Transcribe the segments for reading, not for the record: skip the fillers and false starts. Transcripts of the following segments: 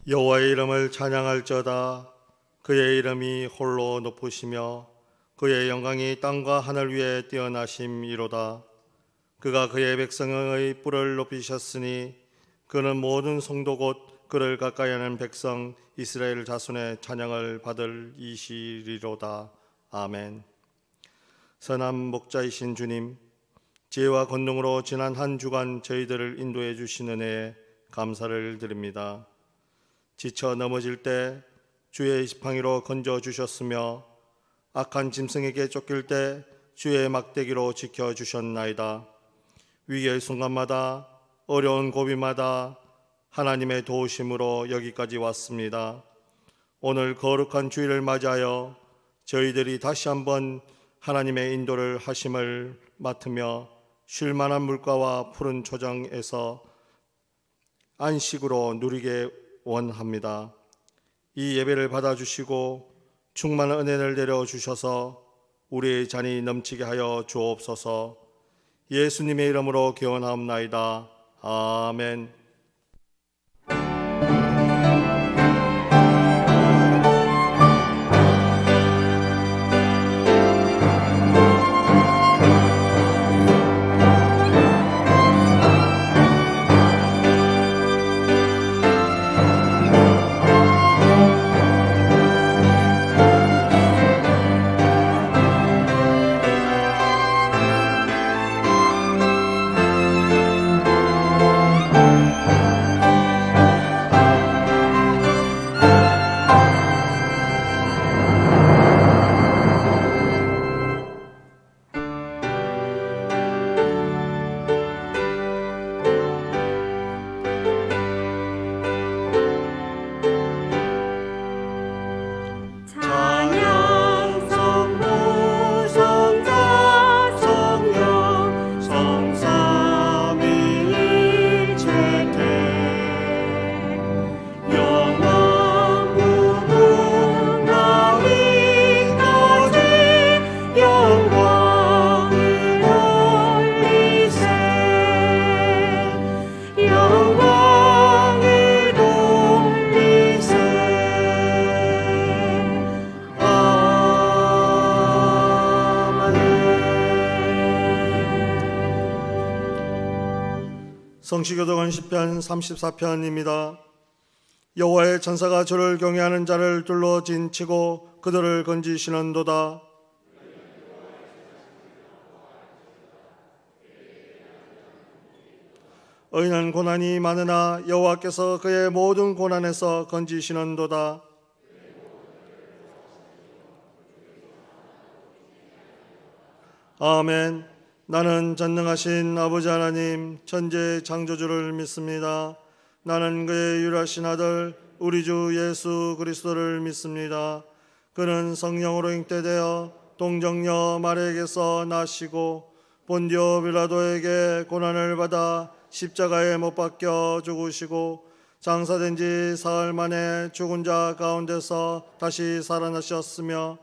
여호와의 이름을 찬양할지어다. 그의 이름이 홀로 높으시며 그의 영광이 땅과 하늘 위에 뛰어나심이로다. 그가 그의 백성의 뿔을 높이셨으니 그는 모든 성도 곧 그를 가까이하는 백성 이스라엘 자손의 찬양을 받을 이시리로다. 아멘. 선한 목자이신 주님, 지혜와 권능으로 지난 한 주간 저희들을 인도해 주신 은혜에 감사를 드립니다. 지쳐 넘어질 때 주의 지팡이로 건져 주셨으며 악한 짐승에게 쫓길 때 주의 막대기로 지켜 주셨나이다. 위기의 순간마다 어려운 고비마다 하나님의 도우심으로 여기까지 왔습니다. 오늘 거룩한 주일을 맞이하여 저희들이 다시 한번 하나님의 인도를 하심을 맡으며 쉴만한 물가와 푸른 초장에서 안식으로 누리게 원합니다. 이 예배를 받아주시고 충만한 은혜를 내려주셔서 우리의 잔이 넘치게 하여 주옵소서. 예수님의 이름으로 기원하옵나이다. 아멘. 성시교독은 시편 34편입니다. 여호와의 천사가 저를 경외하는 자를 둘러 진치고 그들을 건지시는도다. 의인은 고난이 많으나 여호와께서 그의 모든 고난에서 건지시는도다. 아멘. 나는 전능하신 아버지 하나님 천지의 창조주를 믿습니다. 나는 그의 유일하신 아들 우리 주 예수 그리스도를 믿습니다. 그는 성령으로 잉태되어 동정녀 마리아에게서 나시고 본디오 빌라도에게 고난을 받아 십자가에 못 박혀 죽으시고 장사된 지 사흘 만에 죽은 자 가운데서 다시 살아나셨으며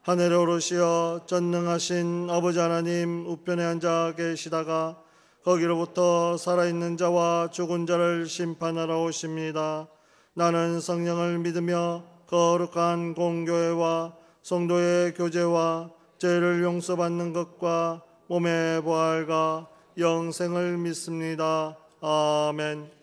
하늘에 오르시어 전능하신 아버지 하나님 우편에 앉아 계시다가 거기로부터 살아있는 자와 죽은 자를 심판하러 오십니다. 나는 성령을 믿으며 거룩한 공교회와 성도의 교제와 죄를 용서받는 것과 몸의 부활과 영생을 믿습니다. 아멘.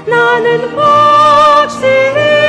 나는 확신이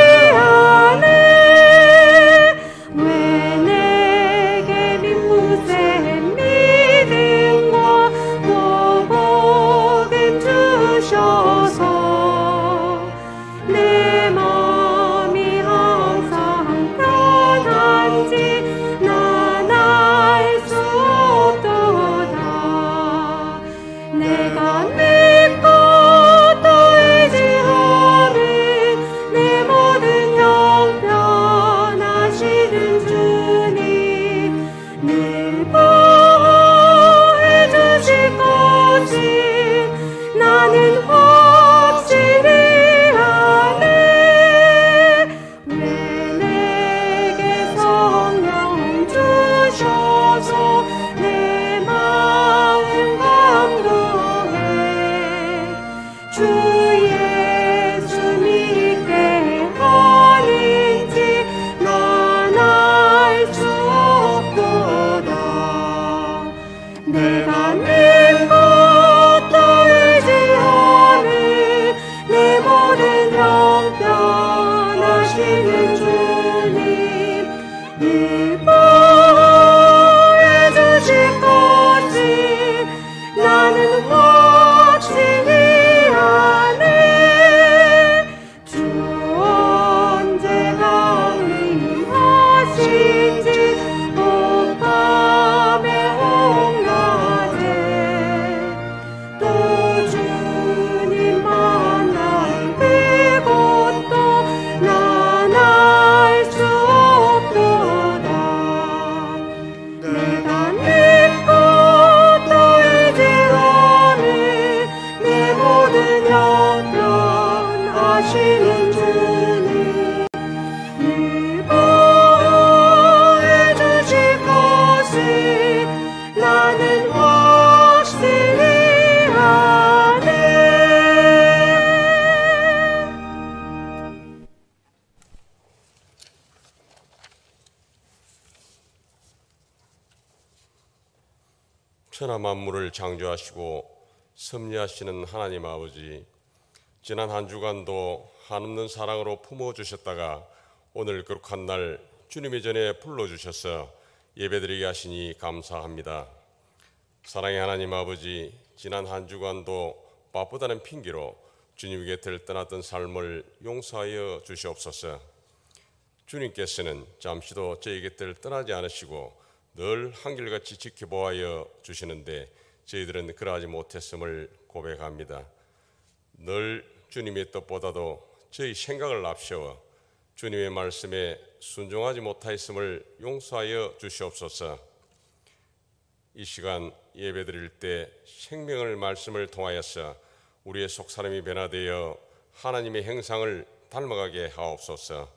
하시는 주님 보호해 주실 것을 나는 확실히 아네. 천하 만물을 창조하시고 섭리하시는 하나님 아버지, 지난 한 주간도 한없는 사랑으로 품어주셨다가 오늘 거룩한 날 주님의 전에 불러주셔서 예배드리게 하시니 감사합니다. 사랑의 하나님 아버지, 지난 한 주간도 바쁘다는 핑계로 주님 곁을 떠났던 삶을 용서하여 주시옵소서. 주님께서는 잠시도 저희 곁을 떠나지 않으시고 늘 한결같이 지켜보아 주시는데 저희들은 그러하지 못했음을 고백합니다. 늘 주님의 뜻보다도 저희 생각을 앞세워 주님의 말씀에 순종하지 못하였음을 용서하여 주시옵소서. 이 시간 예배드릴 때 생명을 말씀을 통하여서 우리의 속사람이 변화되어 하나님의 형상을 닮아가게 하옵소서.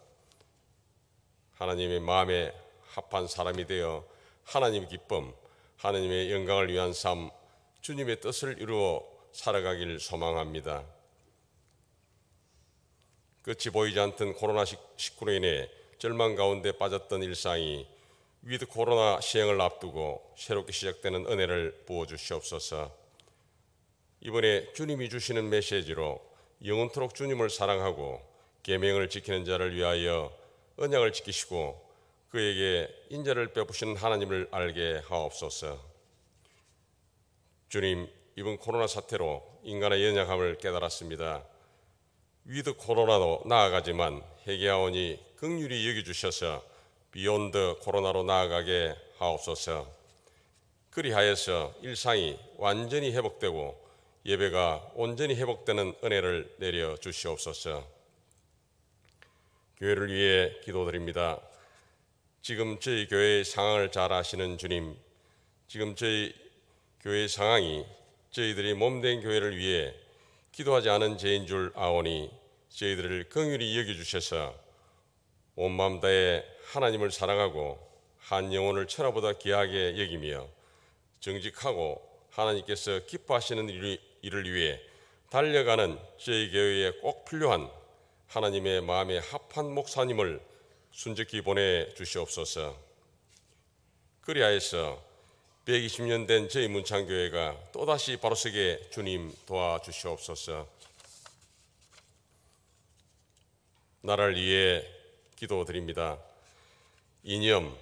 하나님의 마음에 합한 사람이 되어 하나님의 기쁨, 하나님의 영광을 위한 삶, 주님의 뜻을 이루어 살아가길 소망합니다. 끝이 보이지 않던 코로나19로 인해 절망 가운데 빠졌던 일상이 위드 코로나 시행을 앞두고 새롭게 시작되는 은혜를 부어주시옵소서. 이번에 주님이 주시는 메시지로 영원토록 주님을 사랑하고 계명을 지키는 자를 위하여 언약을 지키시고 그에게 인자를 베푸시는 하나님을 알게 하옵소서. 주님, 이번 코로나 사태로 인간의 연약함을 깨달았습니다. 위드 코로나로 나아가지만 회개하오니 긍휼히 여겨주셔서 비욘드 코로나로 나아가게 하옵소서. 그리하여서 일상이 완전히 회복되고 예배가 온전히 회복되는 은혜를 내려 주시옵소서. 교회를 위해 기도드립니다. 지금 저희 교회의 상황을 잘 아시는 주님, 지금 저희 교회의 상황이 저희들이 몸된 교회를 위해 기도하지 않은 죄인 줄 아오니 저희들을 긍휼히 여겨주셔서 온 마음 다해 하나님을 사랑하고 한 영혼을 천하보다 귀하게 여기며 정직하고 하나님께서 기뻐하시는 일을 위해 달려가는 저희 교회에 꼭 필요한 하나님의 마음에 합한 목사님을 순적히 보내주시옵소서. 그리하여서 120년 된 저희 문창교회가 또다시 바로서게 주님 도와주시옵소서. 나라를 위해 기도드립니다. 이념,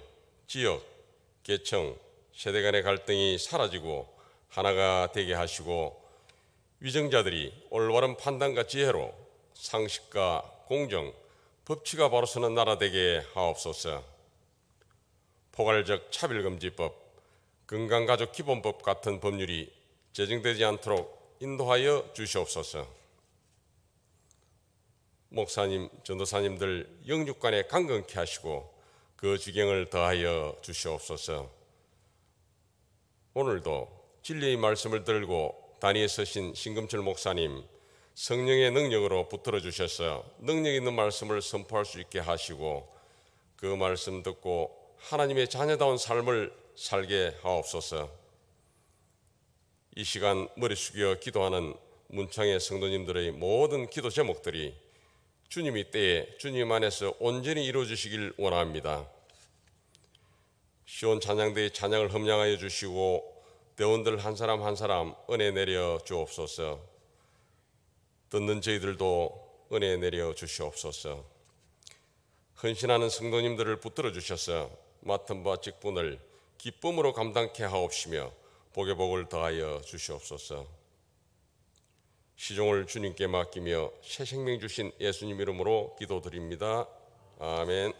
지역, 계층, 세대 간의 갈등이 사라지고 하나가 되게 하시고 위정자들이 올바른 판단과 지혜로 상식과 공정, 법치가 바로 서는 나라 되게 하옵소서. 포괄적 차별금지법, 건강가족기본법 같은 법률이 제정되지 않도록 인도하여 주시옵소서. 목사님, 전도사님들 영육간에 강건케 하시고 그 지경을 더하여 주시옵소서. 오늘도 진리의 말씀을 들고 단위에 서신 신금철 목사님, 성령의 능력으로 붙들어 주셔서 능력 있는 말씀을 선포할 수 있게 하시고 그 말씀 듣고 하나님의 자녀다운 삶을 살게 하옵소서. 이 시간 머리 숙여 기도하는 문창의 성도님들의 모든 기도 제목들이 주님의 때에 주님 안에서 온전히 이루어지시길 원합니다. 시온 찬양대의 찬양을 흠량하여 주시고 대원들 한 사람 한 사람 은혜 내려 주옵소서. 듣는 저희들도 은혜 내려 주시옵소서. 헌신하는 성도님들을 붙들어 주셔서 맡은 바 직분을 기쁨으로 감당케 하옵시며 복의 복을 더하여 주시옵소서. 시종을 주님께 맡기며 새 생명 주신 예수님 이름으로 기도드립니다. 아멘.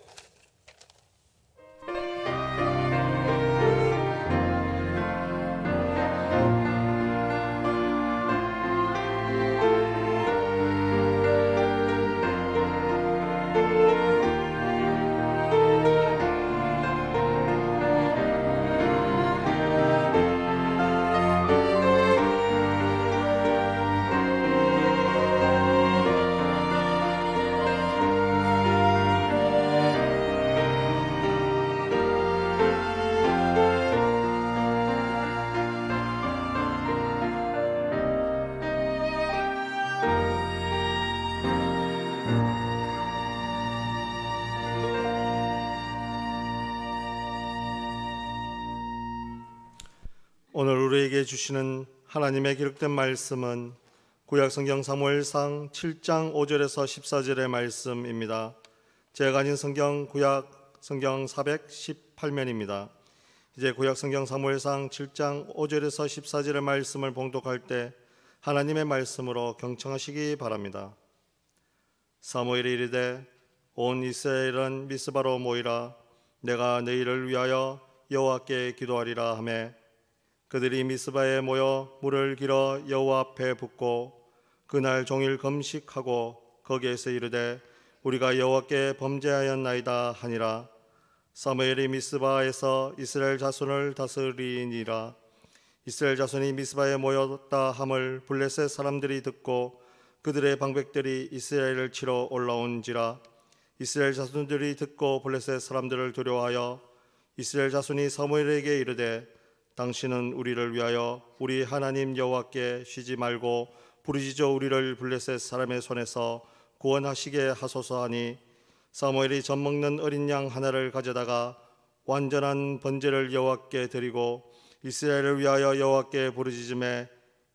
우리에게 주시는 하나님의 기록된 말씀은 구약성경 사무엘상 7장 5절에서 14절의 말씀입니다. 제가 가진 성경 구약성경 418면입니다. 이제 구약성경 사무엘상 7장 5절에서 14절의 말씀을 봉독할 때 하나님의 말씀으로 경청하시기 바랍니다. 사무엘이 이르되 온 이스라엘은 미스바로 모이라. 내가 너희를 위하여 여호와께 기도하리라 하매 그들이 미스바에 모여 물을 길어 여호와 앞에 붓고 그날 종일 금식하고 거기에서 이르되 우리가 여호와께 범죄하였나이다 하니라. 사무엘이 미스바에서 이스라엘 자손을 다스리니라. 이스라엘 자손이 미스바에 모였다 함을 블레셋 사람들이 듣고 그들의 방백들이 이스라엘을 치러 올라온지라. 이스라엘 자손들이 듣고 블레셋 사람들을 두려워하여 이스라엘 자손이 사무엘에게 이르되 당신은 우리를 위하여 우리 하나님 여호와께 쉬지 말고 부르짖어 우리를 블레셋 사람의 손에서 구원하시게 하소서 하니 사무엘이 젖 먹는 어린 양 하나를 가져다가 완전한 번제를 여호와께 드리고 이스라엘을 위하여 여호와께 부르짖음에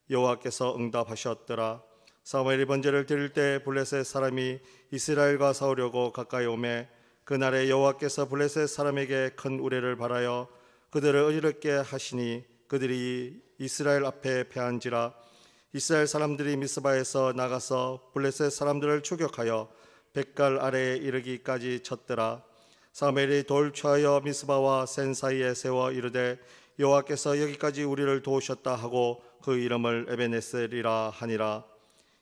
여호와께서 응답하셨더라. 사무엘이 번제를 드릴 때 블레셋 사람이 이스라엘과 싸우려고 가까이 오매 그날에 여호와께서 블레셋 사람에게 큰 우레를 발하여 그들을 어지럽게 하시니 그들이 이스라엘 앞에 패한지라. 이스라엘 사람들이 미스바에서 나가서 블레셋 사람들을 추격하여 뱃갈 아래에 이르기까지 쳤더라. 사무엘이 돌 취하여 미스바와 센 사이에 세워 이르되 여호와께서 여기까지 우리를 도우셨다 하고 그 이름을 에베네셀이라 하니라.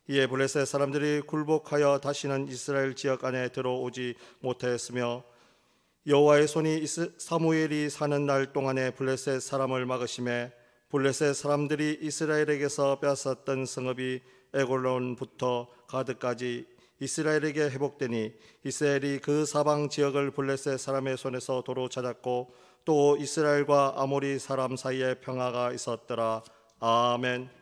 이에 블레셋 사람들이 굴복하여 다시는 이스라엘 지역 안에 들어오지 못하였으며 여호와의 손이 사무엘이 사는 날 동안에 블레셋 사람을 막으심에 블레셋 사람들이 이스라엘에게서 빼앗았던 성읍이 에골론부터 가드까지 이스라엘에게 회복되니 이스라엘이 그 사방 지역을 블레셋 사람의 손에서 도로 찾았고 또 이스라엘과 아모리 사람 사이에 평화가 있었더라. 아멘.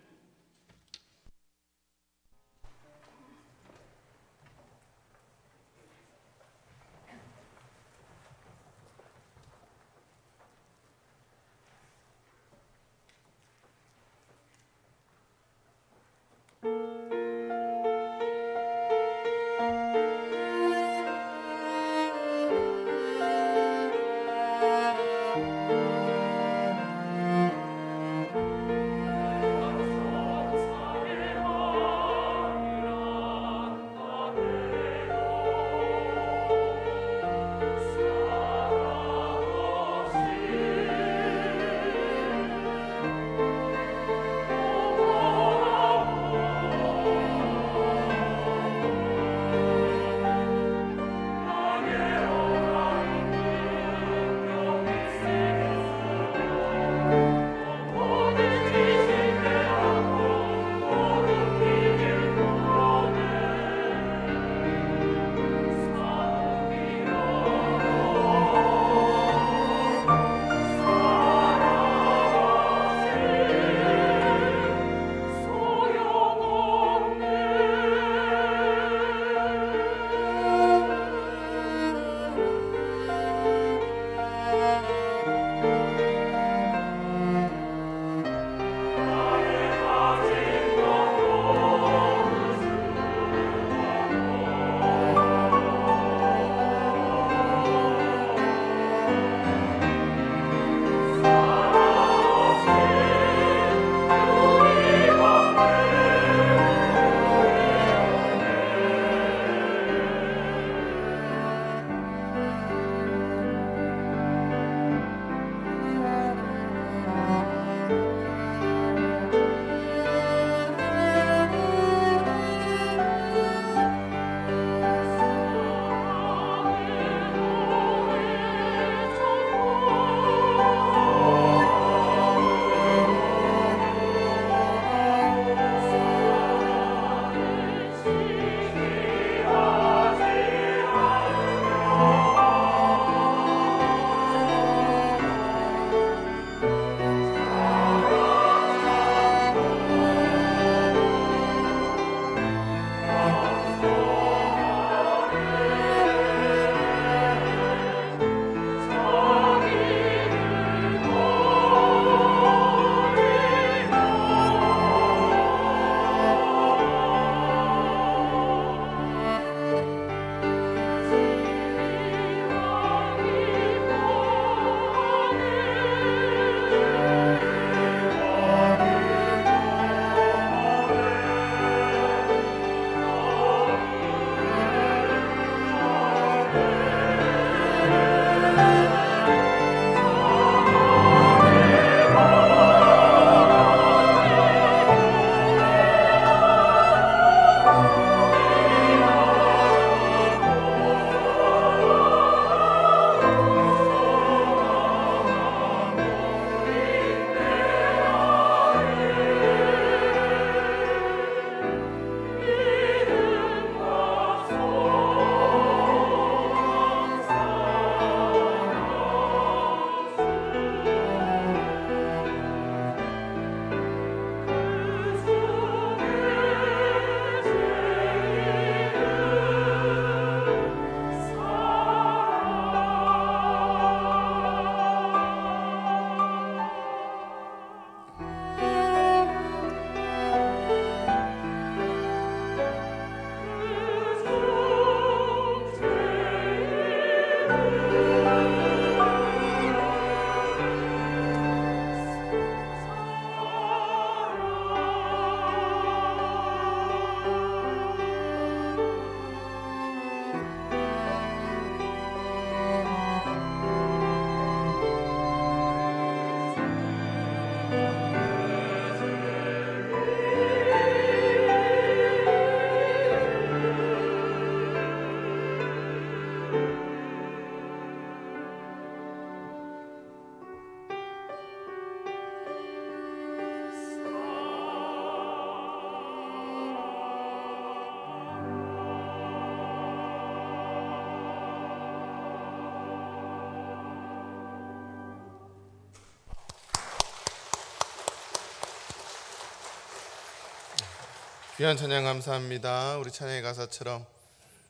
귀한 찬양 감사합니다. 우리 찬양의 가사처럼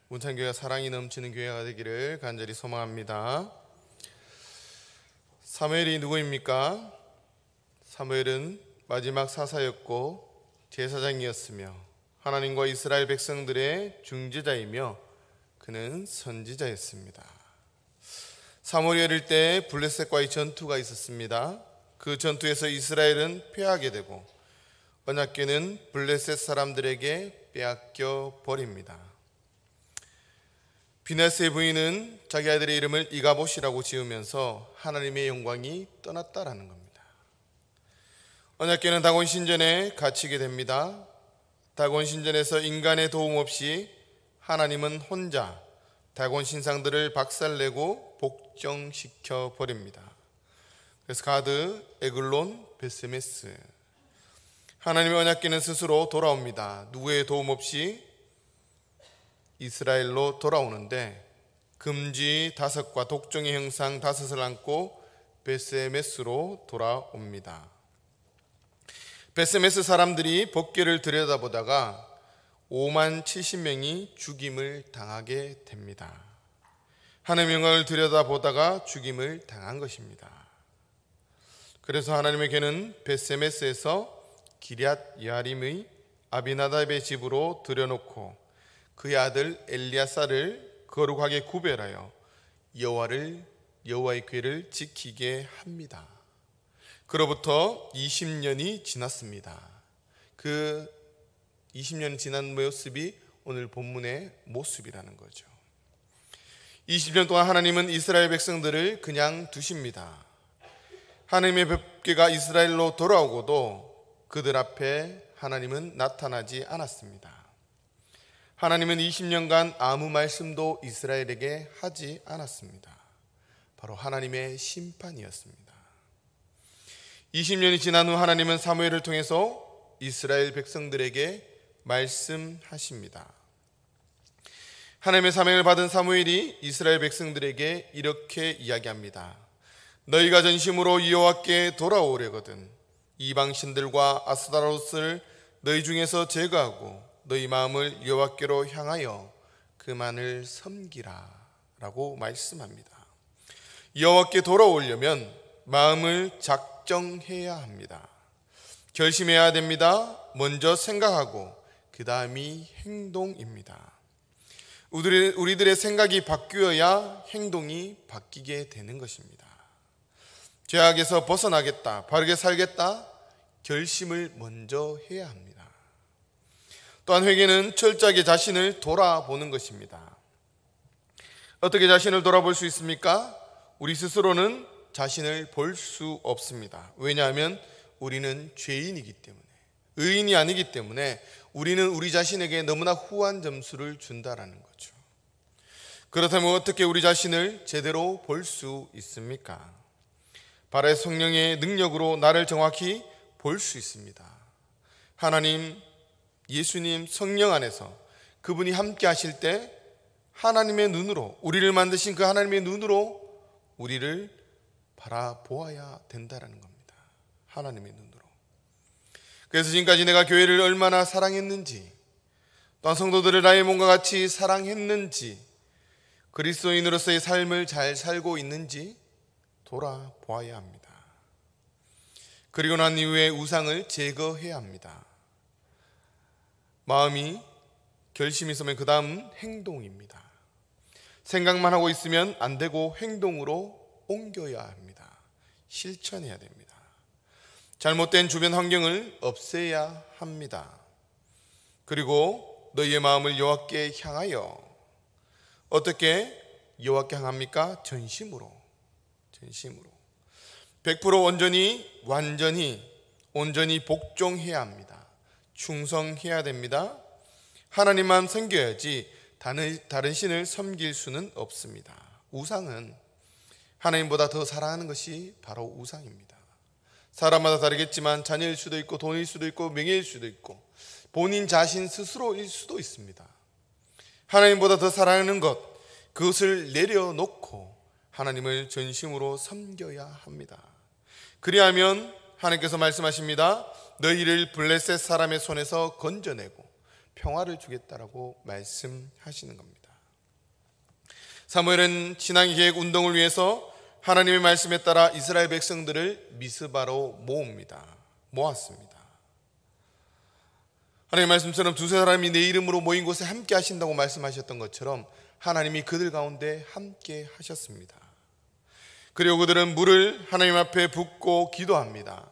문창교회가 사랑이 넘치는 교회가 되기를 간절히 소망합니다. 사무엘이 누구입니까? 사무엘은 마지막 사사였고 제사장이었으며 하나님과 이스라엘 백성들의 중재자이며 그는 선지자였습니다. 사무엘이 어릴 때 블레셋과의 전투가 있었습니다. 그 전투에서 이스라엘은 패하게 되고 언약궤는 블레셋 사람들에게 빼앗겨 버립니다. 비나스의 부인은 자기 아들의 이름을 이가봇이라고 지으면서 하나님의 영광이 떠났다라는 겁니다. 언약궤는 다곤 신전에 갇히게 됩니다. 다곤 신전에서 인간의 도움 없이 하나님은 혼자 다곤 신상들을 박살내고 복정시켜 버립니다. 그래서 가드, 에글론, 베스메스, 하나님의 언약궤는 스스로 돌아옵니다. 누구의 도움 없이 이스라엘로 돌아오는데 금지 5과 독종의 형상 5을 안고 베스메스로 돌아옵니다. 베스메스 사람들이 법궤를 들여다보다가 5만 70명이 죽임을 당하게 됩니다. 하나님의 영광을 들여다보다가 죽임을 당한 것입니다. 그래서 하나님의 궤는 베스메스에서 기럇 야림의 아비나답의 집으로 들여놓고 그의 아들 엘리야사를 거룩하게 구별하여 여호와의 궤를 지키게 합니다. 그로부터 20년이 지났습니다. 그 20년이 지난 모습이 오늘 본문의 모습이라는 거죠. 20년 동안 하나님은 이스라엘 백성들을 그냥 두십니다. 하나님의 법궤가 이스라엘로 돌아오고도 그들 앞에 하나님은 나타나지 않았습니다. 하나님은 20년간 아무 말씀도 이스라엘에게 하지 않았습니다. 바로 하나님의 심판이었습니다. 20년이 지난 후 하나님은 사무엘을 통해서 이스라엘 백성들에게 말씀하십니다. 하나님의 사명을 받은 사무엘이 이스라엘 백성들에게 이렇게 이야기합니다. 너희가 전심으로 여호와께 돌아오려거든 이방 신들과 아스타롯을 너희 중에서 제거하고 너희 마음을 여호와께로 향하여 그만을 섬기라 라고 말씀합니다. 여호와께 돌아오려면 마음을 작정해야 합니다. 결심해야 됩니다. 먼저 생각하고 그 다음이 행동입니다. 우리들의 생각이 바뀌어야 행동이 바뀌게 되는 것입니다. 죄악에서 벗어나겠다, 바르게 살겠다, 결심을 먼저 해야 합니다. 또한 회개는 철저하게 자신을 돌아보는 것입니다. 어떻게 자신을 돌아볼 수 있습니까? 우리 스스로는 자신을 볼 수 없습니다. 왜냐하면 우리는 죄인이기 때문에, 의인이 아니기 때문에 우리는 우리 자신에게 너무나 후한 점수를 준다라는 거죠. 그렇다면 어떻게 우리 자신을 제대로 볼 수 있습니까? 바로 성령의 능력으로 나를 정확히 볼 수 있습니다. 하나님, 예수님, 성령 안에서 그분이 함께 하실 때 하나님의 눈으로, 우리를 만드신 그 하나님의 눈으로 우리를 바라보아야 된다는 겁니다. 하나님의 눈으로. 그래서 지금까지 내가 교회를 얼마나 사랑했는지, 또한 성도들을 나의 몸과 같이 사랑했는지, 그리스도인으로서의 삶을 잘 살고 있는지 돌아보아야 합니다. 그리고 난 이후에 우상을 제거해야 합니다. 마음이 결심이 있으면 그 다음은 행동입니다. 생각만 하고 있으면 안 되고 행동으로 옮겨야 합니다. 실천해야 됩니다. 잘못된 주변 환경을 없애야 합니다. 그리고 너희의 마음을 여호와께 향하여, 어떻게 여호와께 향합니까? 전심으로 100% 온전히 복종해야 합니다. 충성해야 됩니다. 하나님만 섬겨야지 다른 신을 섬길 수는 없습니다. 우상은 하나님보다 더 사랑하는 것이 바로 우상입니다. 사람마다 다르겠지만 자녀일 수도 있고 돈일 수도 있고 명예일 수도 있고 본인 자신 스스로일 수도 있습니다. 하나님보다 더 사랑하는 것, 그것을 내려놓고 하나님을 전심으로 섬겨야 합니다. 그리하면 하나님께서 말씀하십니다. 너희를 블레셋 사람의 손에서 건져내고 평화를 주겠다라고 말씀하시는 겁니다. 사무엘은 신앙의 계획 운동을 위해서 하나님의 말씀에 따라 이스라엘 백성들을 미스바로 모았습니다. 하나님의 말씀처럼 두세 사람이 내 이름으로 모인 곳에 함께 하신다고 말씀하셨던 것처럼 하나님이 그들 가운데 함께 하셨습니다. 그리고 그들은 물을 하나님 앞에 붓고 기도합니다.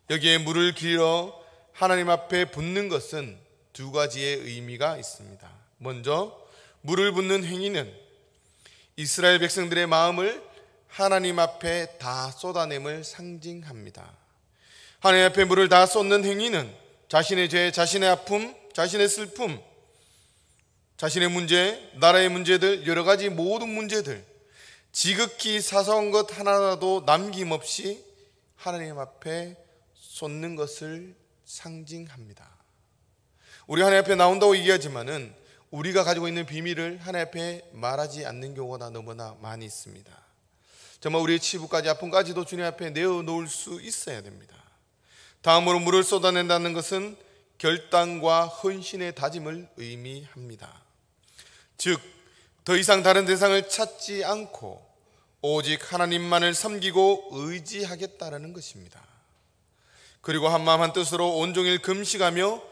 여기에 물을 길어 하나님 앞에 붓는 것은 두 가지의 의미가 있습니다. 먼저 물을 붓는 행위는 이스라엘 백성들의 마음을 하나님 앞에 다 쏟아냄을 상징합니다. 하나님 앞에 물을 다 쏟는 행위는 자신의 죄, 자신의 아픔, 자신의 슬픔, 자신의 문제, 나라의 문제들, 여러 가지 모든 문제들, 지극히 사소한 것 하나라도 남김없이 하나님 앞에 쏟는 것을 상징합니다. 우리 하나님 앞에 나온다고 얘기하지만은 우리가 가지고 있는 비밀을 하나님 앞에 말하지 않는 경우가 너무나 많이 있습니다. 정말 우리의 치부까지 아픔까지도 주님 앞에 내어놓을 수 있어야 됩니다. 다음으로 물을 쏟아낸다는 것은 결단과 헌신의 다짐을 의미합니다. 즉, 더 이상 다른 대상을 찾지 않고 오직 하나님만을 섬기고 의지하겠다라는 것입니다. 그리고 한마음 한뜻으로 온종일 금식하며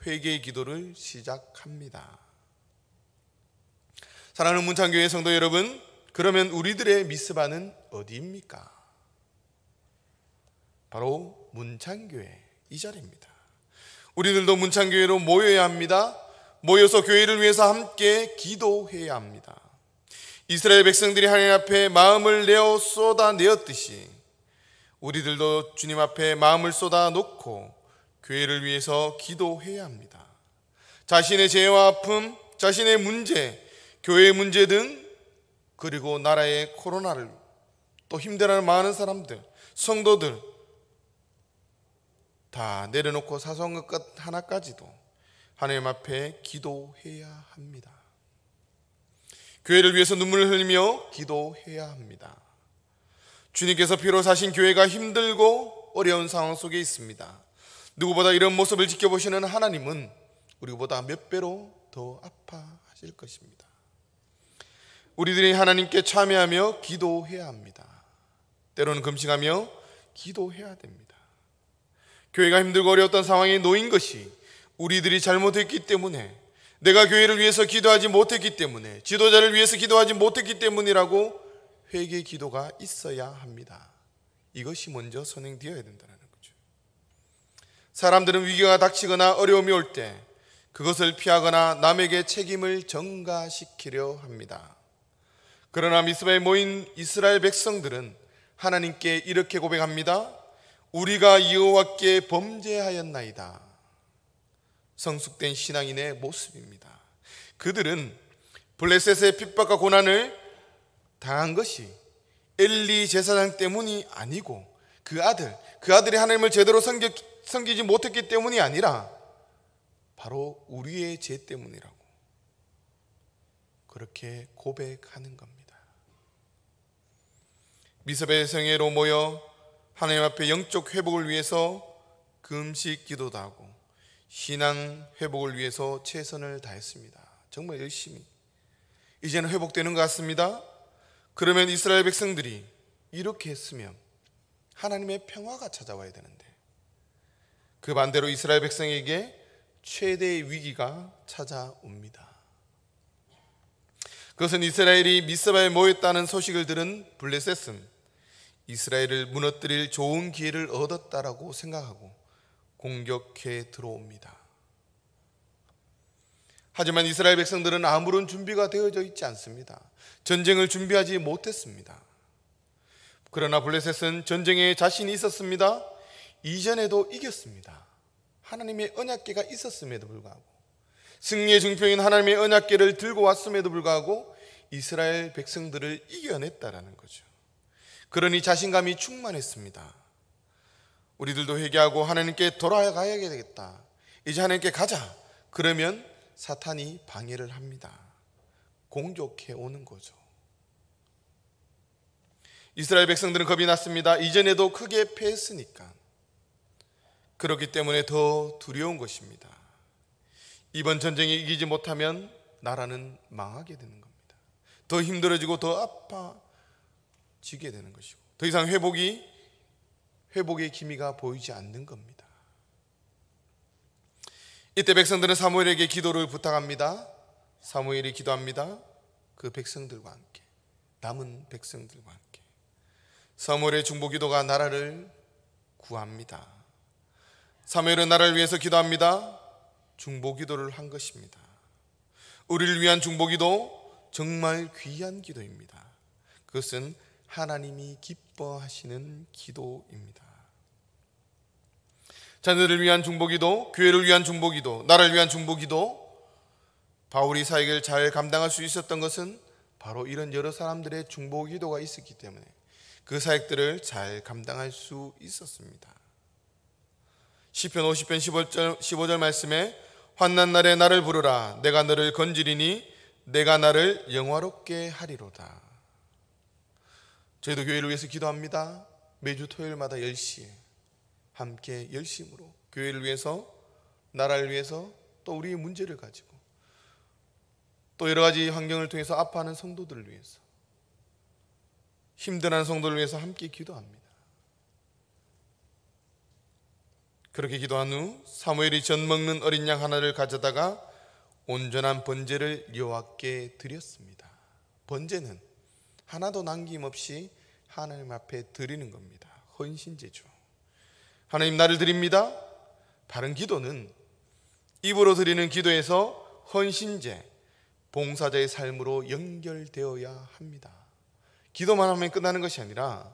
회개의 기도를 시작합니다. 사랑하는 문창교회 성도 여러분, 그러면 우리들의 미스바는 어디입니까? 바로 문창교회 이 자리입니다. 우리들도 문창교회로 모여야 합니다. 모여서 교회를 위해서 함께 기도해야 합니다. 이스라엘 백성들이 하나님 앞에 마음을 내어 쏟아내었듯이 우리들도 주님 앞에 마음을 쏟아놓고 교회를 위해서 기도해야 합니다. 자신의 죄와 아픔, 자신의 문제, 교회의 문제 등, 그리고 나라의 코로나를, 또 힘들어하는 많은 사람들, 성도들 다 내려놓고 사소한 것 하나까지도 하나님 앞에 기도해야 합니다. 교회를 위해서 눈물을 흘리며 기도해야 합니다. 주님께서 피로 사신 교회가 힘들고 어려운 상황 속에 있습니다. 누구보다 이런 모습을 지켜보시는 하나님은 우리보다 몇 배로 더 아파하실 것입니다. 우리들이 하나님께 참여하며 기도해야 합니다. 때로는 금식하며 기도해야 됩니다. 교회가 힘들고 어려웠던 상황에 놓인 것이 우리들이 잘못했기 때문에, 내가 교회를 위해서 기도하지 못했기 때문에, 지도자를 위해서 기도하지 못했기 때문이라고 회개의 기도가 있어야 합니다. 이것이 먼저 선행되어야 된다는 거죠. 사람들은 위기가 닥치거나 어려움이 올 때 그것을 피하거나 남에게 책임을 전가시키려 합니다. 그러나 미스바에 모인 이스라엘 백성들은 하나님께 이렇게 고백합니다. 우리가 여호와께 범죄하였나이다. 성숙된 신앙인의 모습입니다. 그들은 블레셋의 핍박과 고난을 당한 것이 엘리 제사장 때문이 아니고 그 아들이 하나님을 제대로 섬기지 못했기 때문이 아니라 바로 우리의 죄 때문이라고 그렇게 고백하는 겁니다. 미스바의 성회로 모여 하나님 앞에 영적 회복을 위해서 금식 기도도 하고 신앙 회복을 위해서 최선을 다했습니다. 정말 열심히. 이제는 회복되는 것 같습니다. 그러면 이스라엘 백성들이 이렇게 했으면 하나님의 평화가 찾아와야 되는데, 그 반대로 이스라엘 백성에게 최대의 위기가 찾아옵니다. 그것은 이스라엘이 미스바에 모였다는 소식을 들은 블레셋은 이스라엘을 무너뜨릴 좋은 기회를 얻었다라고 생각하고 공격해 들어옵니다. 하지만 이스라엘 백성들은 아무런 준비가 되어져 있지 않습니다. 전쟁을 준비하지 못했습니다. 그러나 블레셋은 전쟁에 자신이 있었습니다. 이전에도 이겼습니다. 하나님의 언약궤가 있었음에도 불구하고, 승리의 증표인 하나님의 언약궤를 들고 왔음에도 불구하고 이스라엘 백성들을 이겨냈다라는 거죠. 그러니 자신감이 충만했습니다. 우리들도 회개하고 하나님께 돌아가야 되겠다. 이제 하나님께 가자. 그러면 사탄이 방해를 합니다. 공격해 오는 거죠. 이스라엘 백성들은 겁이 났습니다. 이전에도 크게 패했으니까. 그렇기 때문에 더 두려운 것입니다. 이번 전쟁에 이기지 못하면 나라는 망하게 되는 겁니다. 더 힘들어지고 더 아파지게 되는 것이고 더 이상 회복의 기미가 보이지 않는 겁니다. 이때 백성들은 사무엘에게 기도를 부탁합니다. 사무엘이 기도합니다. 그 백성들과 함께, 남은 백성들과 함께 사무엘의 중보기도가 나라를 구합니다. 사무엘은 나라를 위해서 기도합니다. 중보기도를 한 것입니다. 우리를 위한 중보기도 정말 귀한 기도입니다. 그것은 하나님이 기뻐하시는 기도입니다. 자녀들을 위한 중보기도, 교회를 위한 중보기도, 나라를 위한 중보기도, 바울이 사역을 잘 감당할 수 있었던 것은 바로 이런 여러 사람들의 중보기도가 있었기 때문에 그 사역들을 잘 감당할 수 있었습니다. 시편 50편 15절 말씀에 환난 날에 나를 부르라 내가 너를 건지리니 내가 나를 영화롭게 하리로다. 저희도 교회를 위해서 기도합니다. 매주 토요일마다 10시에 함께 열심으로 교회를 위해서, 나라를 위해서, 또 우리의 문제를 가지고 또 여러 가지 환경을 통해서 아파하는 성도들을 위해서, 힘들어하는 성도를 위해서 함께 기도합니다. 그렇게 기도한 후 사무엘이 젖 먹는 어린 양 하나를 가져다가 온전한 번제를 여호와께 드렸습니다. 번제는 하나도 남김없이 하나님 앞에 드리는 겁니다. 헌신제죠. 하나님 나를 드립니다. 바른 기도는 입으로 드리는 기도에서 헌신제, 봉사자의 삶으로 연결되어야 합니다. 기도만 하면 끝나는 것이 아니라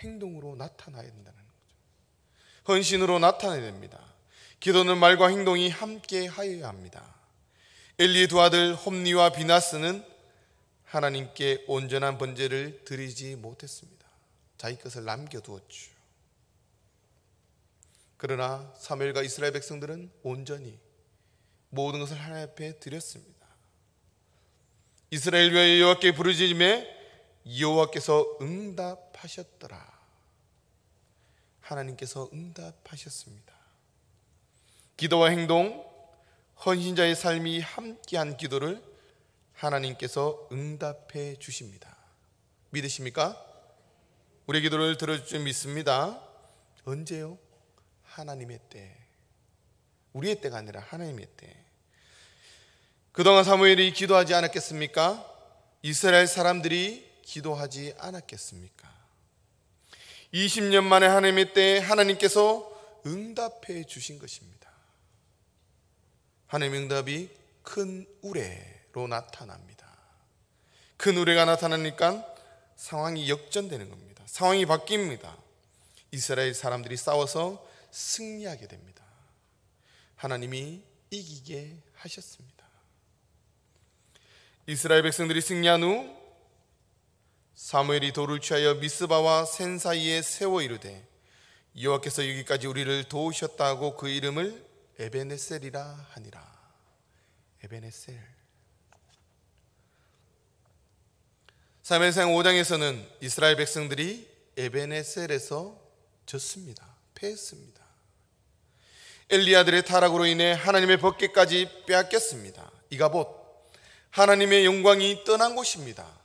행동으로 나타나야 된다는 거죠. 헌신으로 나타나야 됩니다. 기도는 말과 행동이 함께 하여야 합니다. 엘리의 두 아들 홈니와 비나스는 하나님께 온전한 번제를 드리지 못했습니다. 자기 것을 남겨두었죠. 그러나 사무엘과 이스라엘 백성들은 온전히 모든 것을 하나님 앞에 드렸습니다. 이스라엘 위하여 여호와께 부르짖음에 여호와께서 응답하셨더라. 하나님께서 응답하셨습니다. 기도와 행동, 헌신자의 삶이 함께한 기도를 하나님께서 응답해 주십니다. 믿으십니까? 우리의 기도를 들어줄 줄 믿습니다. 언제요? 하나님의 때. 우리의 때가 아니라 하나님의 때. 그동안 사무엘이 기도하지 않았겠습니까? 이스라엘 사람들이 기도하지 않았겠습니까? 20년 만에 하나님의 때에 하나님께서 응답해 주신 것입니다. 하나님의 응답이 큰 우레로 나타납니다. 큰 우레가 나타나니까 상황이 역전되는 겁니다. 상황이 바뀝니다. 이스라엘 사람들이 싸워서 승리하게 됩니다. 하나님이 이기게 하셨습니다. 이스라엘 백성들이 승리한 후 사무엘이 돌을 취하여 미스바와 센 사이에 세워 이르되 여호와께서 여기까지 우리를 도우셨다고 그 이름을 에베네셀이라 하니라. 에베네셀. 사무엘상 5장에서는 이스라엘 백성들이 에베네셀에서 졌습니다. 패했습니다. 엘리 아들의 타락으로 인해 하나님의 법궤까지 빼앗겼습니다. 이가봇, 하나님의 영광이 떠난 곳입니다.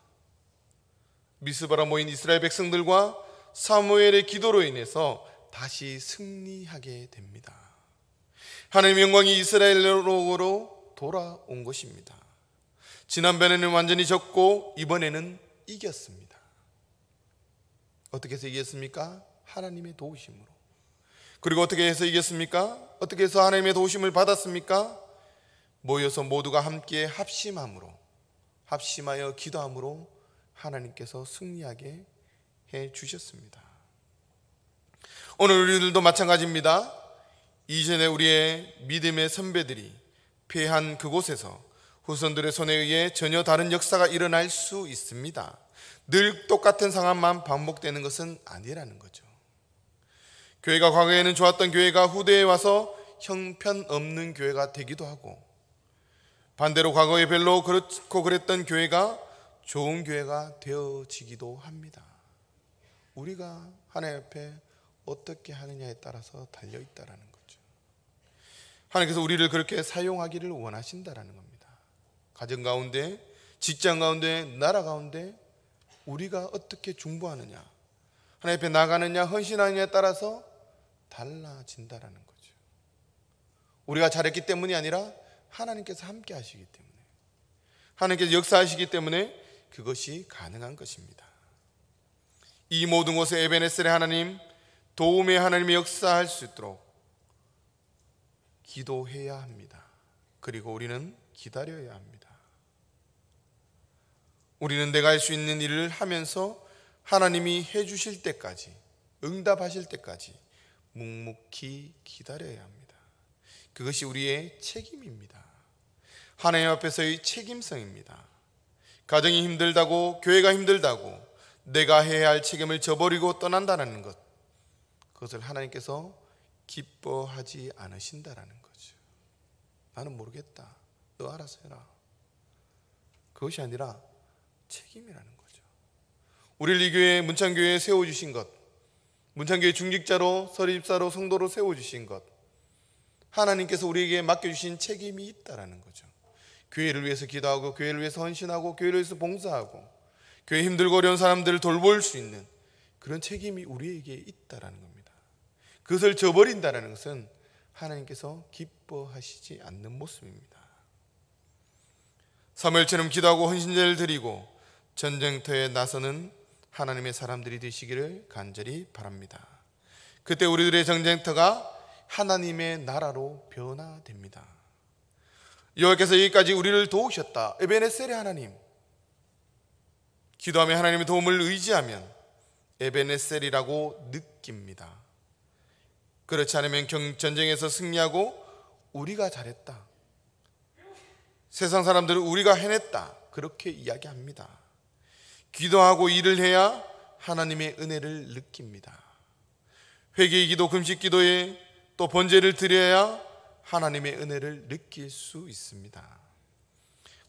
미스바라 모인 이스라엘 백성들과 사무엘의 기도로 인해서 다시 승리하게 됩니다. 하나님의 영광이 이스라엘로 돌아온 것입니다. 지난번에는 완전히 졌고 이번에는 이겼습니다. 어떻게 해서 이겼습니까? 하나님의 도우심으로. 그리고 어떻게 해서 이겼습니까? 어떻게 해서 하나님의 도우심을 받았습니까? 모여서 모두가 함께 합심하여 기도함으로 하나님께서 승리하게 해 주셨습니다. 오늘 우리들도 마찬가지입니다. 이전에 우리의 믿음의 선배들이 패한 그곳에서 후손들의 손에 의해 전혀 다른 역사가 일어날 수 있습니다. 늘 똑같은 상황만 반복되는 것은 아니라는 거죠. 교회가 과거에는 좋았던 교회가 후대에 와서 형편없는 교회가 되기도 하고, 반대로 과거에 별로 그렇고 그랬던 교회가 좋은 교회가 되어지기도 합니다. 우리가 하나님 앞에 어떻게 하느냐에 따라서 달려있다라는 거죠. 하나님께서 우리를 그렇게 사용하기를 원하신다라는 겁니다. 가정 가운데, 직장 가운데, 나라 가운데 우리가 어떻게 중보하느냐, 하나님 앞에 나가느냐, 헌신하느냐에 따라서 달라진다라는 거죠. 우리가 잘했기 때문이 아니라 하나님께서 함께 하시기 때문에, 하나님께서 역사하시기 때문에 그것이 가능한 것입니다. 이 모든 곳에 에베네셀의 하나님, 도움의 하나님이 역사할 수 있도록 기도해야 합니다. 그리고 우리는 기다려야 합니다. 우리는 내가 할 수 있는 일을 하면서 하나님이 해주실 때까지, 응답하실 때까지 묵묵히 기다려야 합니다. 그것이 우리의 책임입니다. 하나님 앞에서의 책임성입니다. 가정이 힘들다고, 교회가 힘들다고 내가 해야 할 책임을 저버리고 떠난다는 것, 그것을 하나님께서 기뻐하지 않으신다라는 거죠. 나는 모르겠다, 너 알아서 해라. 그것이 아니라 책임이라는 거죠. 우리를 이 교회, 문창교회에 세워주신 것, 문창교회 중직자로, 설립사로, 성도로 세워주신 것, 하나님께서 우리에게 맡겨주신 책임이 있다라는 거죠. 교회를 위해서 기도하고, 교회를 위해서 헌신하고, 교회를 위해서 봉사하고, 교회 힘들고 어려운 사람들을 돌볼 수 있는 그런 책임이 우리에게 있다라는 겁니다. 그것을 저버린다는 것은 하나님께서 기뻐하시지 않는 모습입니다. 사무엘처럼 기도하고 헌신제를 드리고 전쟁터에 나서는 하나님의 사람들이 되시기를 간절히 바랍니다. 그때 우리들의 전쟁터가 하나님의 나라로 변화됩니다. 여호와께서 여기까지 우리를 도우셨다. 에베네셀의 하나님, 기도하며 하나님의 도움을 의지하면 에베네셀이라고 느낍니다. 그렇지 않으면 전쟁에서 승리하고 우리가 잘했다, 세상 사람들은 우리가 해냈다, 그렇게 이야기합니다. 기도하고 일을 해야 하나님의 은혜를 느낍니다. 회개의 기도, 금식 기도에 또 번제를 드려야 하나님의 은혜를 느낄 수 있습니다.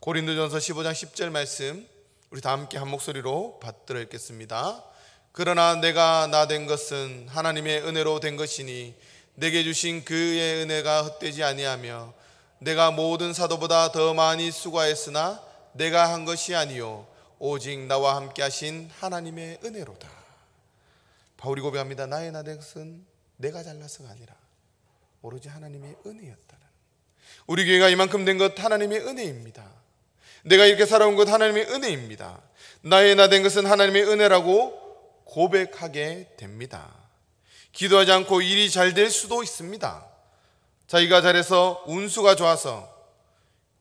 고린도전서 15장 10절 말씀 우리 다 함께 한 목소리로 받들어 읽겠습니다. 그러나 내가 나 된 것은 하나님의 은혜로 된 것이니 내게 주신 그의 은혜가 헛되지 아니하며 내가 모든 사도보다 더 많이 수고하였으나 내가 한 것이 아니요 오직 나와 함께 하신 하나님의 은혜로다. 바울이 고백합니다. 나의 나 된 것은 내가 잘나서가 아니라 오로지 하나님의 은혜였다. 우리 교회가 이만큼 된 것 하나님의 은혜입니다. 내가 이렇게 살아온 것 하나님의 은혜입니다. 나의 나 된 것은 하나님의 은혜라고 고백하게 됩니다. 기도하지 않고 일이 잘 될 수도 있습니다. 자기가 잘해서 운수가 좋아서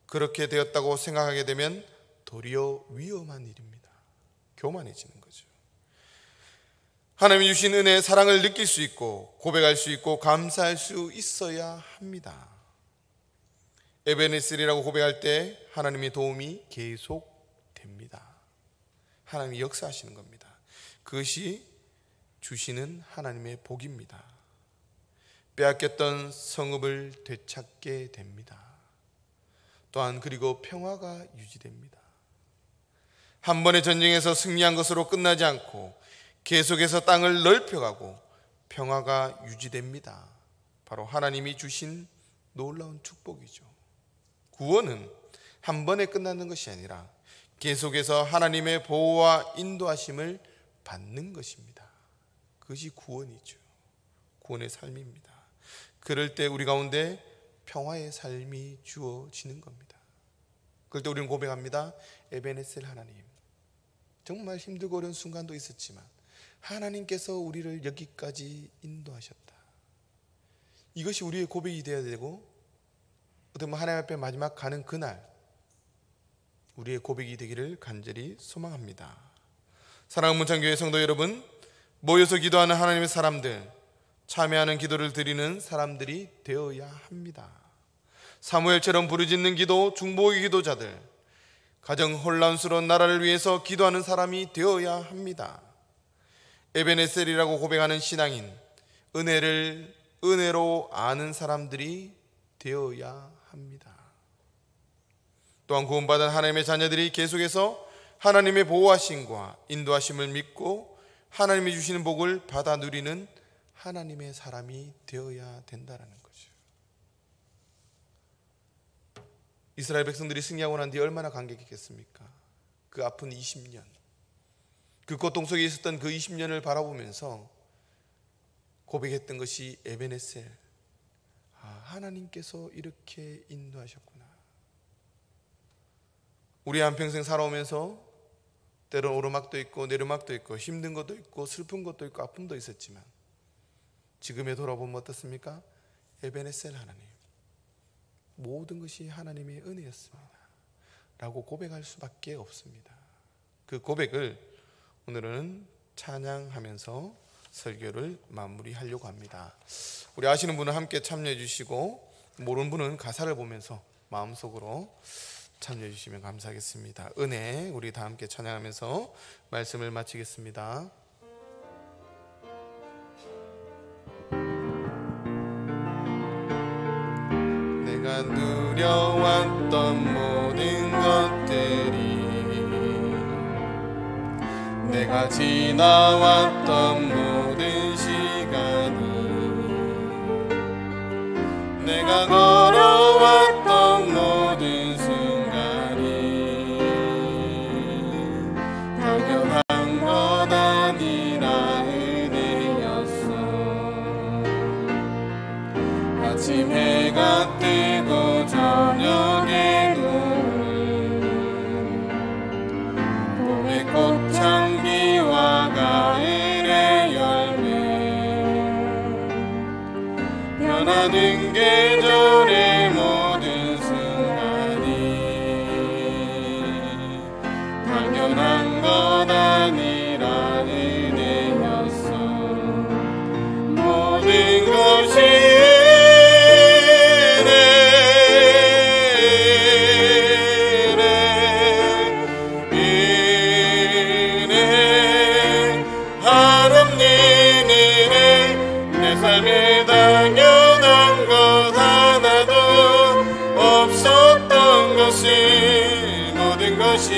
그렇게 되었다고 생각하게 되면 도리어 위험한 일입니다. 교만해지는 거죠. 하나님이 주신 은혜, 사랑을 느낄 수 있고 고백할 수 있고 감사할 수 있어야 합니다. 에베네셀이라고 고백할 때 하나님의 도움이 계속됩니다. 하나님이 역사하시는 겁니다. 그것이 주시는 하나님의 복입니다. 빼앗겼던 성읍을 되찾게 됩니다. 또한 그리고 평화가 유지됩니다. 한 번의 전쟁에서 승리한 것으로 끝나지 않고 계속해서 땅을 넓혀가고 평화가 유지됩니다. 바로 하나님이 주신 놀라운 축복이죠. 구원은 한 번에 끝나는 것이 아니라 계속해서 하나님의 보호와 인도하심을 받는 것입니다. 그것이 구원이죠. 구원의 삶입니다. 그럴 때 우리 가운데 평화의 삶이 주어지는 겁니다. 그럴 때 우리는 고백합니다. 에베네셀 하나님, 정말 힘들고 어려운 순간도 있었지만 하나님께서 우리를 여기까지 인도하셨다. 이것이 우리의 고백이 되어야 되고, 어떻게 보면 하나님 앞에 마지막 가는 그날 우리의 고백이 되기를 간절히 소망합니다. 사랑하는 문창교회 성도 여러분, 모여서 기도하는 하나님의 사람들, 참여하는 기도를 드리는 사람들이 되어야 합니다. 사무엘처럼 부르짖는 기도, 중보의 기도자들, 가정 혼란스러운 나라를 위해서 기도하는 사람이 되어야 합니다. 에베네셀이라고 고백하는 신앙인, 은혜를 은혜로 아는 사람들이 되어야 합니다. 또한 구원받은 하나님의 자녀들이 계속해서 하나님의 보호하심과 인도하심을 믿고 하나님이 주시는 복을 받아 누리는 하나님의 사람이 되어야 된다는 거죠. 이스라엘 백성들이 승리하고 난 뒤에 얼마나 감격했겠습니까? 그 아픈 20년, 그 고통 속에 있었던 그 20년을 바라보면서 고백했던 것이 에베네셀, 하나님께서 이렇게 인도하셨구나. 우리 한평생 살아오면서 때론 오르막도 있고 내리막도 있고 힘든 것도 있고 슬픈 것도 있고 아픔도 있었지만 지금에 돌아보면 어떻습니까? 에베네셀 하나님, 모든 것이 하나님의 은혜였습니다 라고 고백할 수밖에 없습니다. 그 고백을 오늘은 찬양하면서 설교를 마무리하려고 합니다. 우리 아시는 분은 함께 참여해 주시고 모르는 분은 가사를 보면서 마음속으로 참여해 주시면 감사하겠습니다. 은혜, 우리 다 함께 찬양하면서 말씀을 마치겠습니다. 내가 누려왔던 모든 것들이, 내가 지나왔던 모든 시간이, 내가 걸어왔던 모든 순간이 당연한 것 아니라 은혜였어. 아침 해가 뜨고 저녁에 노을, 봄의 꽃향기와 가을의 열매, 변하는 계절의 모든 순간이 당연한 것 아니라 은혜였어. 모든 것이 삶에 당연한 것 하나도 없었던 것이 모든 것이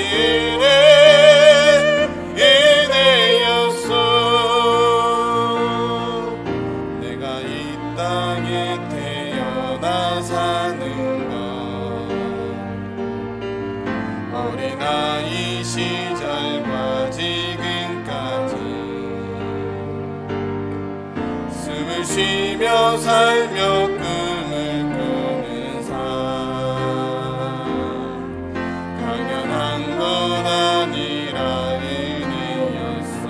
은혜였어. 내가 이 땅에 태어나 사는 것, 어린아이 시절과 지금까지 숨을 쉬며 살며 꿈을 꾸는 삶, 당연한 것 아니라 은혜였어.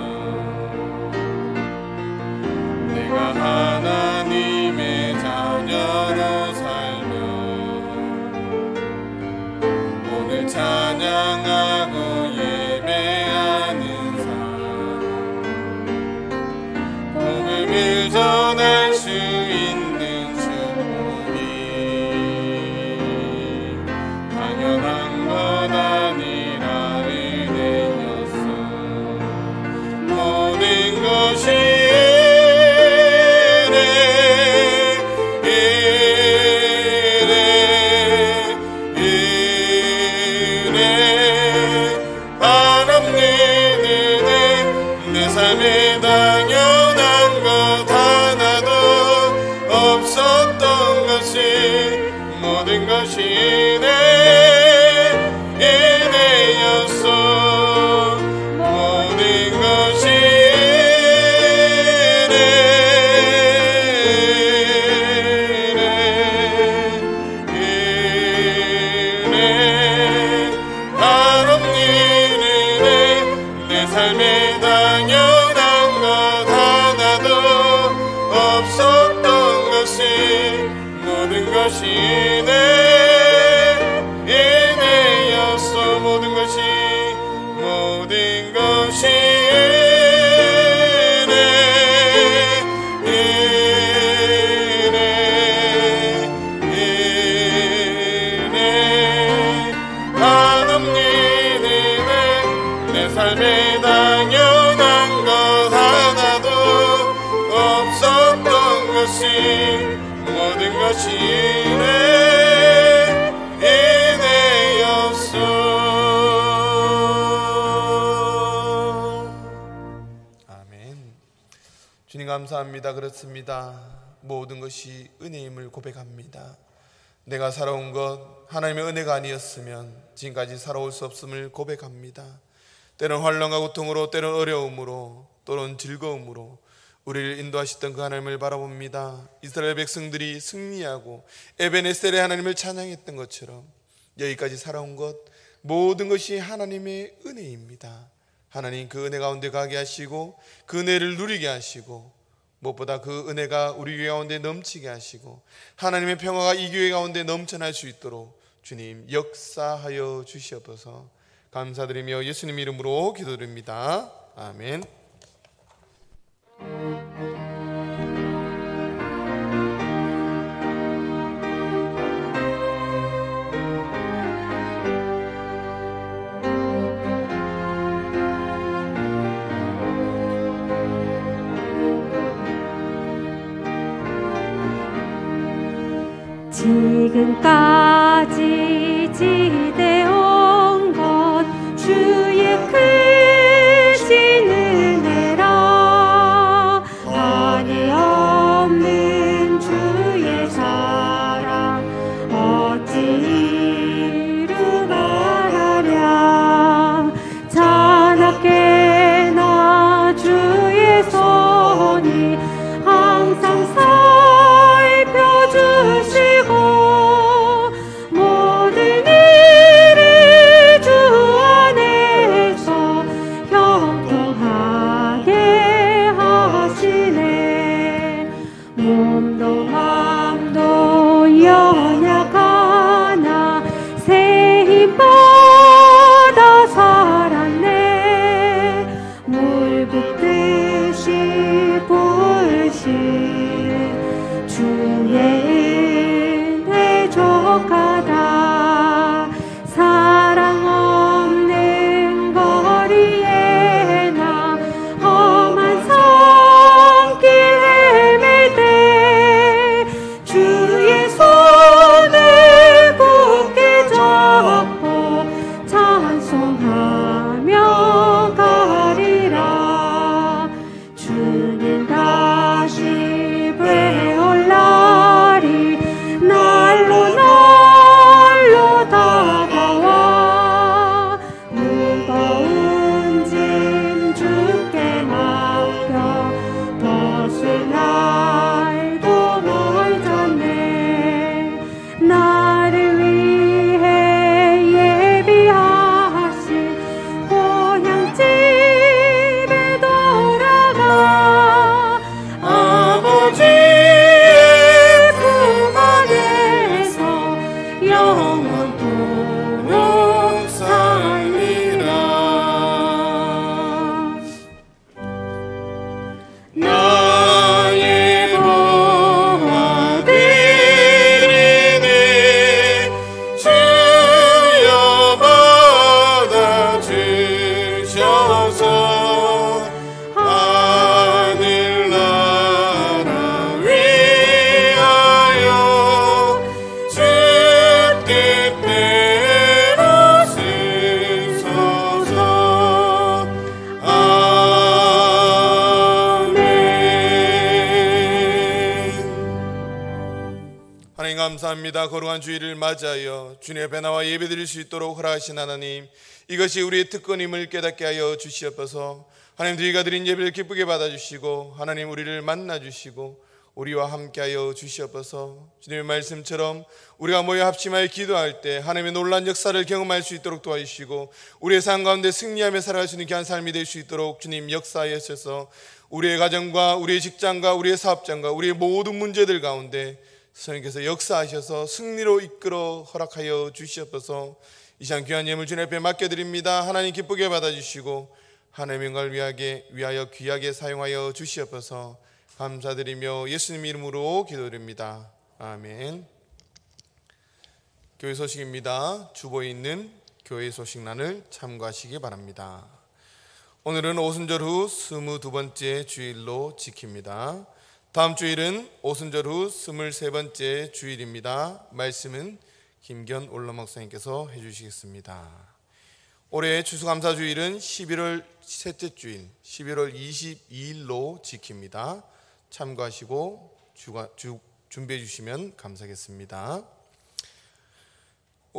내가 하나님의 자녀로 살며 오늘 찬양하고 예배하는 삶, 복음을 전할 수 있는 축복이 당연한 것 아니라 은혜였어. 모든 것이 하나님 은혜, 내 삶에 당연한 것 하나도 없었던 것이 모든 것이 은혜였어. 모든 것이 하나님 은혜, 내 삶에 당연한 것 하나도 없었던 것이 모든 것이 은혜였어. 모든 것이 하나님 은혜, 내 삶에 당연한 것 하나도 없었던 것이 모든 것이 은혜였어. 아멘. 주님 감사합니다. 그렇습니다. 모든 것이 은혜임을 고백합니다. 내가 살아온 것 하나님의 은혜가 아니었으면 지금까지 살아올 수 없음을 고백합니다. 때론 환난과 고통으로, 때론 어려움으로, 또는 즐거움으로 우리를 인도하셨던 그 하나님을 바라봅니다. 이스라엘 백성들이 승리하고 에베네셀의 하나님을 찬양했던 것처럼 여기까지 살아온 것 모든 것이 하나님의 은혜입니다. 하나님 그 은혜 가운데 가게 하시고 그 은혜를 누리게 하시고 무엇보다 그 은혜가 우리 교회 가운데 넘치게 하시고 하나님의 평화가 이 교회 가운데 넘쳐날 수 있도록 주님 역사하여 주시옵소서. 감사드리며 예수님 이름으로 기도드립니다. 아멘. 지금까지 지대온 것 주의 크신 은혜라. 한이 없는 주의 사랑 어찌 이루 말하랴. 자나깨나 주의 손이 항상 살펴주시고 모든 일을 주 안에서 형통하게 하시네. 몸도 맘도 연약하나 새 힘받아 살았네. 물 붓듯이 부으신 주의 은혜 족하다. 사랑 없는 거리에 나 험한 산길 헤맬 때 주의 손을 굳게 잡고 찬송하며 가리라. 주님 다시 배올 날이 날로 날로 다가와. 무거운 짐 주께 맡겨 벗을 날도 멀잖네. 나를 위해 예비하신 고향집에 돌아가 아버지의 품 안에서 영원토록 살리라. 나의 보아드리네. 주여 받아주셔서 하늘나라 위하여 주 뜻대로 쓰소서. 아멘. 하나님 감사합니다. 거룩한 주일을 맞이하여 주님의 앞에 나와 예배드릴 수 있도록 허락하신 하나님, 이것이 우리의 특권임을 깨닫게 하여 주시옵소서. 하나님, 저희가 드린 예배를 기쁘게 받아주시고 하나님 우리를 만나주시고 우리와 함께하여 주시옵소서. 주님의 말씀처럼 우리가 모여 합심하여 기도할 때 하나님의 놀라운 역사를 경험할 수 있도록 도와주시고 우리의 삶 가운데 승리하며 살아갈 수 있는 귀한 삶이 될 수 있도록 주님 역사하셔서 우리의 가정과 우리의 직장과 우리의 사업장과 우리의 모든 문제들 가운데 선생님께서 역사하셔서 승리로 이끌어 허락하여 주시옵소서. 이 시간 귀한 예물 주님 앞에 맡겨드립니다. 하나님 기쁘게 받아주시고 하나님의 영광을 위하여 귀하게 사용하여 주시옵소서. 감사드리며 예수님 이름으로 기도드립니다. 아멘. 교회 소식입니다. 주보에 있는 교회 소식란을 참고하시기 바랍니다. 오늘은 오순절 후 22번째 주일로 지킵니다. 다음 주일은 오순절 후 23번째 주일입니다. 말씀은 김견 올라 목사님께서 해주시겠습니다. 올해 추수감사주일은 11월 셋째 주일 11월 22일로 지킵니다. 참고하시고 준비해 주시면 감사하겠습니다.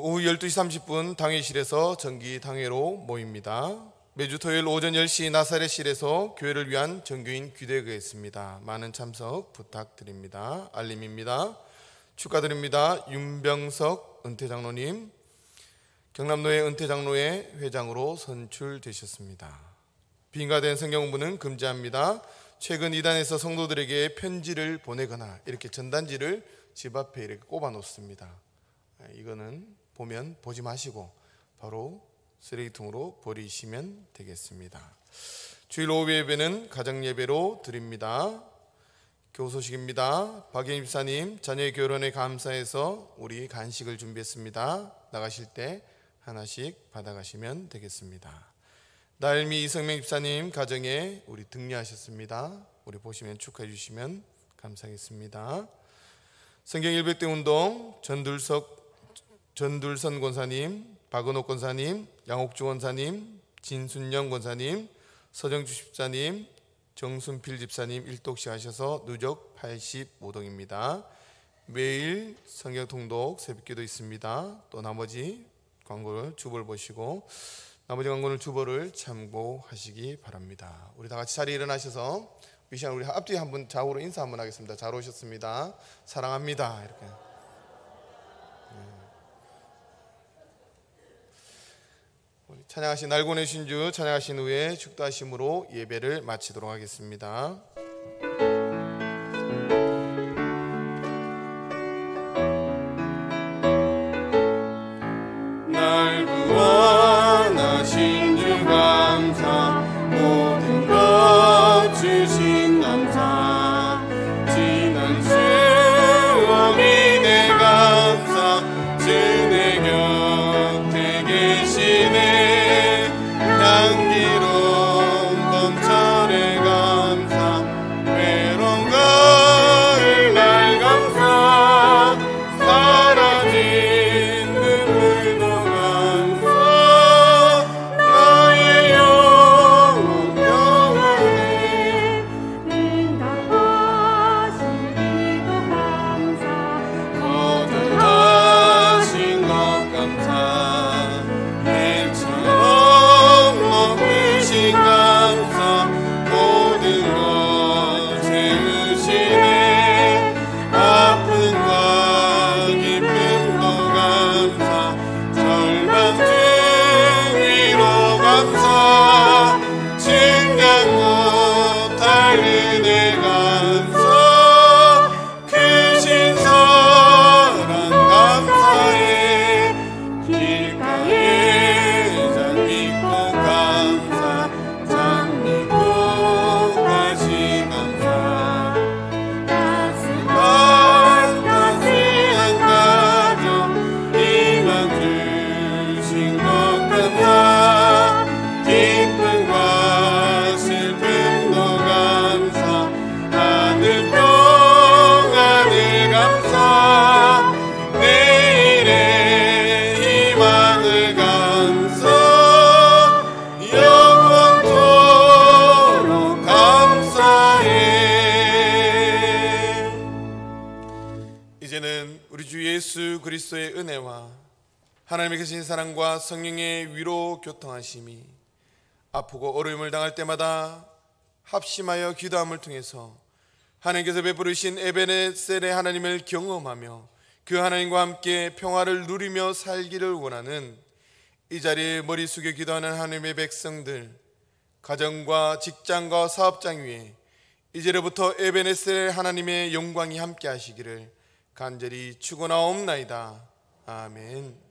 오후 12시 30분 당회실에서 정기 당회로 모입니다. 매주 토요일 오전 10시 나사렛실에서 교회를 위한 정교인 귀대가 있습니다. 많은 참석 부탁드립니다. 알림입니다. 축하드립니다. 윤병석 은퇴장로님, 경남노회 은퇴장로회 회장으로 선출되셨습니다. 빈가된 성경공부는 금지합니다. 최근 이단에서 성도들에게 편지를 보내거나 이렇게 전단지를 집 앞에 이렇게 꼽아 놓습니다. 이거는 보면 보지 마시고 바로 쓰레기통으로 버리시면 되겠습니다. 주일 오후 예배는 가정 예배로 드립니다. 교우 소식입니다. 박예임 집사님 자녀의 결혼에 감사해서 우리 간식을 준비했습니다. 나가실 때 하나씩 받아가시면 되겠습니다. 나일미 이성명 집사님 가정에 우리 등려하셨습니다. 우리 보시면 축하해 주시면 감사하겠습니다. 성경 100대 운동 전둘선 권사님, 박은옥 권사님, 양옥주 권사님, 진순영 권사님, 서정주 집사님, 정순필 집사님 일독씩 하셔서 누적 85동입니다. 매일 성경 통독 새벽기도 있습니다. 또 나머지 광고를 주보를 보시고 나머지 광고는 주보를 참고하시기 바랍니다. 우리 다 같이 자리에 일어나셔서 이 시간 우리 앞뒤에 한번 좌우로 인사 한번 하겠습니다. 잘 오셨습니다. 사랑합니다. 이렇게. 우리 찬양하신 날고의 신주 찬양하신 후에 축도하심으로 예배를 마치도록 하겠습니다. 날 구원하신 주 감사, 모든 것 주신 감사, 지난 수억이 내 감사, 주 내 곁에 계시네. 향기로운 범천의 감사, 외로운 가을 날 감사, 사라진 눈물도 감사, 나의 영혼 영원해 응답하신 기도 감사, 거듭하신 것 감사, 해처럼 높으신 감사, 모든 것 채우시네. 아픔과 기쁨도 감사, 절망 중 위로 감사, 증량 못할 은혜 감사, 크신 사랑 감사해. 길가에 장 믿고 감사, 장 믿고 다시 감사, 따스한 가족 희망 주신 것 감사, 기쁨과 슬픔도 감사, 하늘 평안을 감사, 내일의 희망을 감사, 영원토록 감사해. 이제는 우리 주 예수 그리스도의 은혜와 하나님의 계신 사랑과 성령의 위로 교통하심이 아프고 어려움을 당할 때마다 합심하여 기도함을 통해서 하나님께서 베푸르신 에베네셀의 하나님을 경험하며 그 하나님과 함께 평화를 누리며 살기를 원하는 이 자리에 머리 숙여 기도하는 하나님의 백성들, 가정과 직장과 사업장 위에 이제로부터 에베네셀 하나님의 영광이 함께 하시기를 간절히 축원하옵나이다. 아멘.